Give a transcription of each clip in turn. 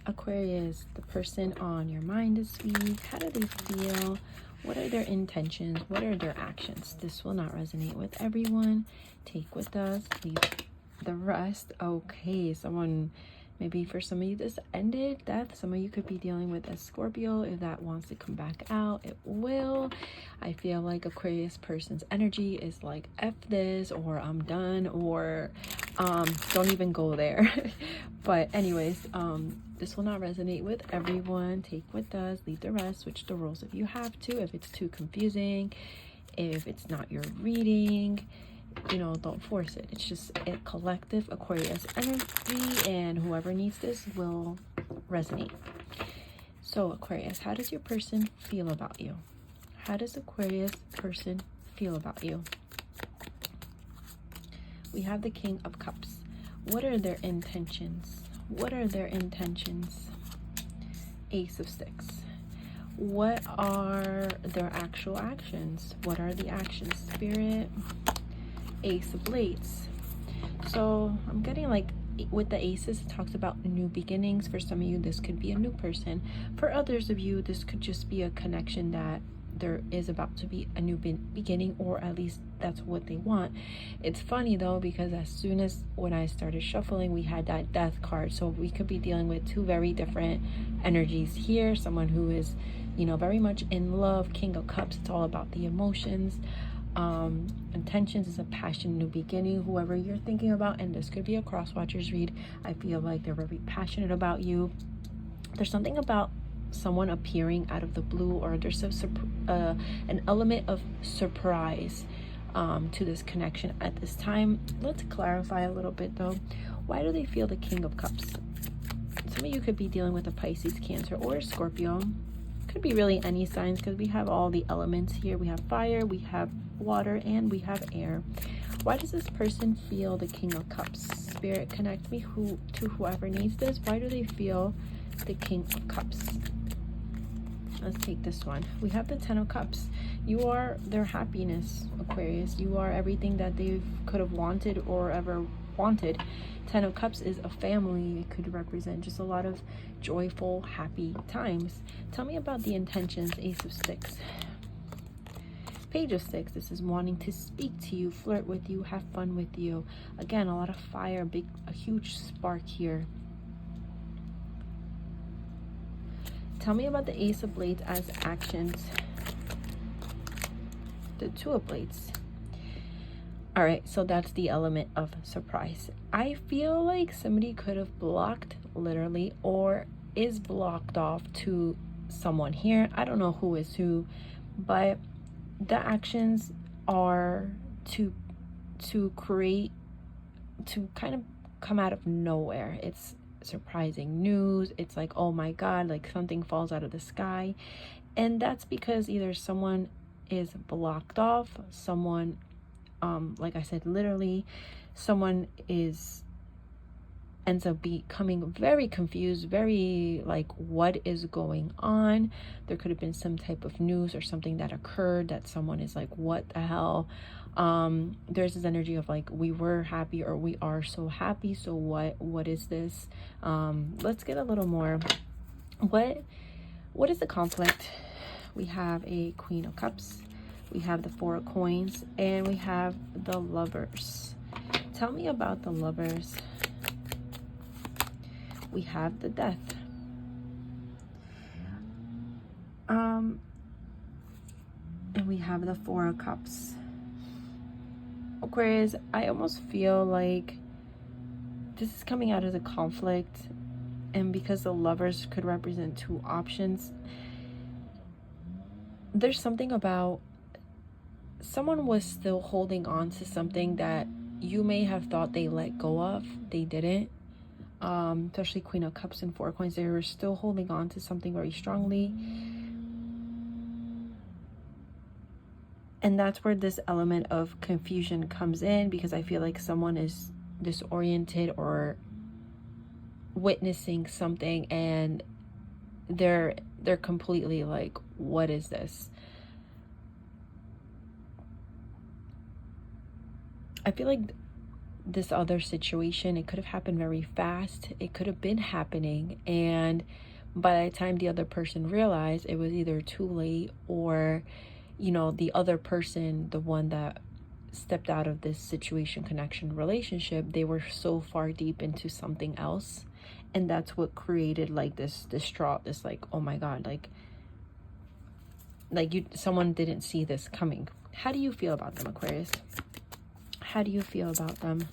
Aquarius, the person on your mind this week, how do they feel? What are their intentions? What are their actions? This will not resonate with everyone. Take with us, leave the rest. Okay, someone, maybe for some of you this ended death. Some of you could be dealing with a Scorpio. If that wants to come back out, it will. I feel like Aquarius person's energy is like F this, or I'm done, or don't even go there. But anyways, this will not resonate with everyone. Take with us, leave the rest, switch the roles if you have to, if it's too confusing, if it's not your reading, you know, don't force it. It's just a collective Aquarius energy, and whoever needs this will resonate. So Aquarius, how does your person feel about you? How does Aquarius person feel about you? We have the King of Cups. What are their intentions? What are their intentions? Ace of Sticks. What are their actual actions? What are the actions? Spirit. Ace of Blades. So I'm getting like with the aces, it talks about new beginnings. For some of you, this could be a new person. For others of you, this could just be a connection that there is about to be a new beginning, or at least that's what they want. It's funny though, because as soon as when I started shuffling, we had that death card. So we could be dealing with two very different energies here. Someone who is, you know, very much in love. King of Cups, it's all about the emotions. Intentions is a passion, new beginning. Whoever you're thinking about, and this could be a cross watchers read, I feel like they're very passionate about you. There's something about someone appearing out of the blue, or there's an element of surprise to this connection at this time. Let's clarify a little bit though. Why do they feel the King of Cups? Some of you could be dealing with a Pisces, Cancer, or a Scorpio. Could be really any signs, because we have all the elements here. We have fire, we have water, and we have air. Why does this person feel the King of Cups? Spirit, connect me to whoever needs this. Why do they feel the King of Cups? Let's take this one. We have the Ten of Cups. You are their happiness, Aquarius. You are everything that they could have wanted or ever wanted. Ten of Cups is a family. It could represent just a lot of joyful, happy times. Tell me about the intentions. Ace of Sticks. Page of Sticks. This is wanting to speak to you, flirt with you, have fun with you. Again, a lot of fire, a huge spark here. Tell me about the Ace of Blades as actions. The Two of Blades. All right, so that's the element of surprise. I feel like somebody could have blocked, literally, or is blocked off to someone here. I don't know who is who, but the actions are to create, to kind of come out of nowhere. It's surprising news. It's like, oh my god, like something falls out of the sky. And that's because either someone is blocked off, someone like I said, literally someone ends up becoming very confused, very like, what is going on? There could have been some type of news or something that occurred that someone is like, what the hell? There's this energy of like, we were happy, or we are so happy, so what is this? Let's get a little more. What is the conflict? We have a Queen of Cups, we have the Four of Coins, and we have the Lovers. Tell me about the Lovers. We have the Death. And we have the Four of Cups. Aquarius, I almost feel like this is coming out as a conflict, and because the Lovers could represent two options, there's something about someone was still holding on to something that you may have thought they let go of. They didn't. Especially Queen of Cups and Four of Coins, they were still holding on to something very strongly. And that's where this element of confusion comes in, because I feel like someone is disoriented or witnessing something, and they're completely like, what is this? I feel like this other situation. It could have happened very fast. It could have been happening, and by the time the other person realized, it was either too late, or the other person, the one that stepped out of this situation, connection, relationship, they were so far deep into something else, and that's what created like this distraught, this like, oh my god, someone didn't see this coming. How do you feel about them, Aquarius? How do you feel about them?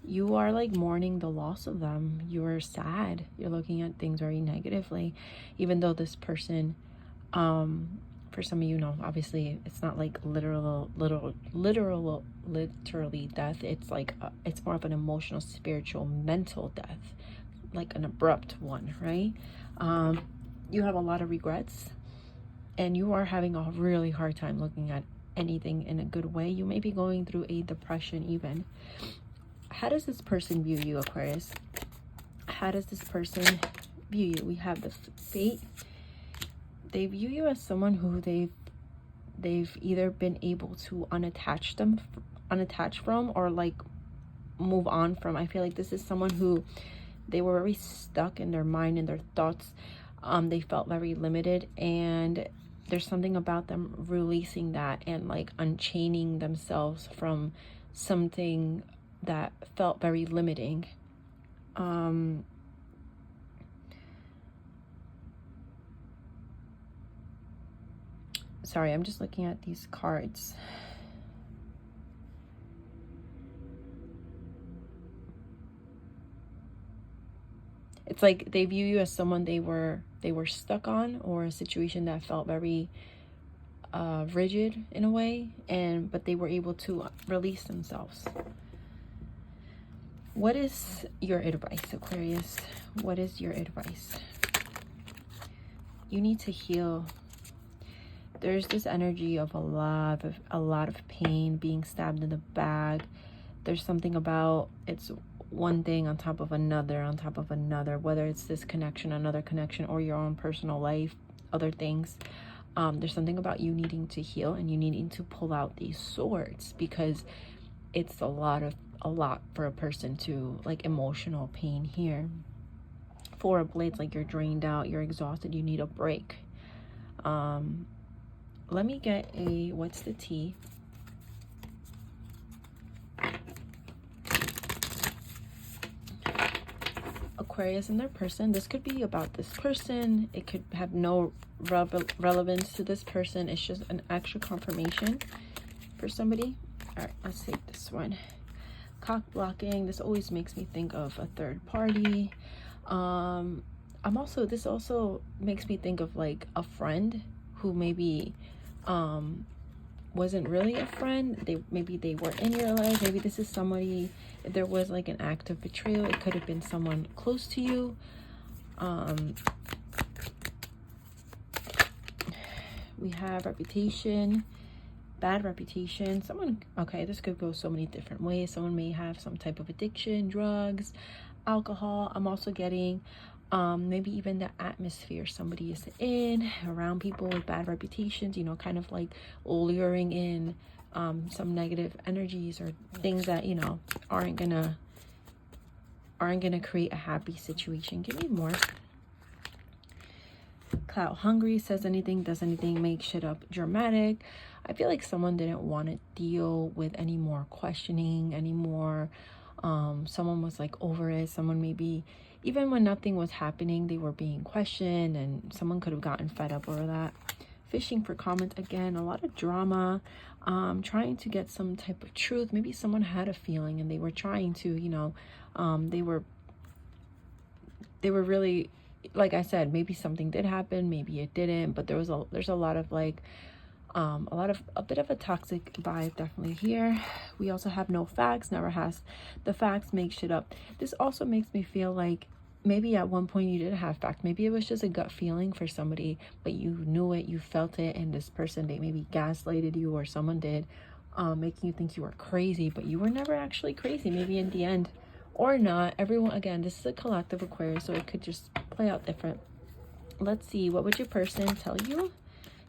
You are like mourning the loss of them. You are sad. You're looking at things very negatively, even though this person, for some of you, obviously it's not like literally death. It's like it's more of an emotional, spiritual, mental death, like an abrupt one, right? You have a lot of regrets, and you are having a really hard time looking at anything in a good way. You may be going through a depression even. How does this person view you, Aquarius? How does this person view you? We have the Fate. They view you as someone who they've either been able to unattach from, or like move on from. I feel like this is someone who they were very stuck in their mind and their thoughts. They felt very limited, and there's something about them releasing that and like unchaining themselves from something that felt very limiting. Sorry, I'm just looking at these cards. It's like they view you as someone they were stuck on, or a situation that felt very rigid in a way, but they were able to release themselves. What is your advice, Aquarius? What is your advice? You need to heal. There's this energy of a lot of pain, being stabbed in the back. There's something about it's one thing on top of another, whether it's this connection, another connection, or your own personal life, other things. There's something about you needing to heal, and you needing to pull out these swords, because it's a lot for a person to, like, emotional pain here. Four of Blades, like you're drained out, you're exhausted, you need a break. Let me get what's the tea? Aquarius and their person. This could be about this person. It could have no relevance to this person. It's just an extra confirmation for somebody. All right, let's take this one. Cock blocking. This always makes me think of a third party. This also makes me think of like a friend who maybe wasn't really a friend. Maybe they were in your life. Maybe this is somebody, if there was like an act of betrayal, it could have been someone close to you. We have reputation, bad reputation. Okay, this could go so many different ways. Someone may have some type of addiction, drugs, alcohol. I'm also getting maybe even the atmosphere somebody is in, around people with bad reputations, kind of like luring in some negative energies or things that aren't gonna create a happy situation. Give me more. Clout hungry, says anything, does anything, makes shit up, dramatic. I feel like someone didn't want to deal with any more questioning anymore. Someone was like over it. Someone maybe even when nothing was happening, they were being questioned, and someone could have gotten fed up over that. Fishing for comments again, a lot of drama, trying to get some type of truth. Maybe someone had a feeling and they were trying to, they were really, like I said, maybe something did happen, maybe it didn't, but there's a lot of like a bit of a toxic vibe definitely here. We also have no facts, never has the facts, make shit up. This also makes me feel like maybe at one point you did have facts. Maybe it was just a gut feeling for somebody, but you knew it, you felt it, and this person, they maybe gaslighted you, or someone did, making you think you were crazy, but you were never actually crazy, maybe in the end, or not. Everyone, again, this is a collective Aquarius, so it could just play out different. Let's see, what would your person tell you?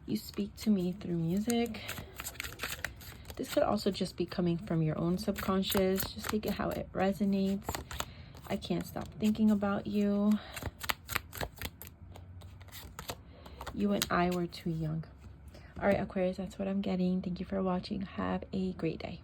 You speak to me through music. This could also just be coming from your own subconscious. Just take it how it resonates. I can't stop thinking about you. You and I were too young. All right, Aquarius, that's what I'm getting. Thank you for watching. Have a great day.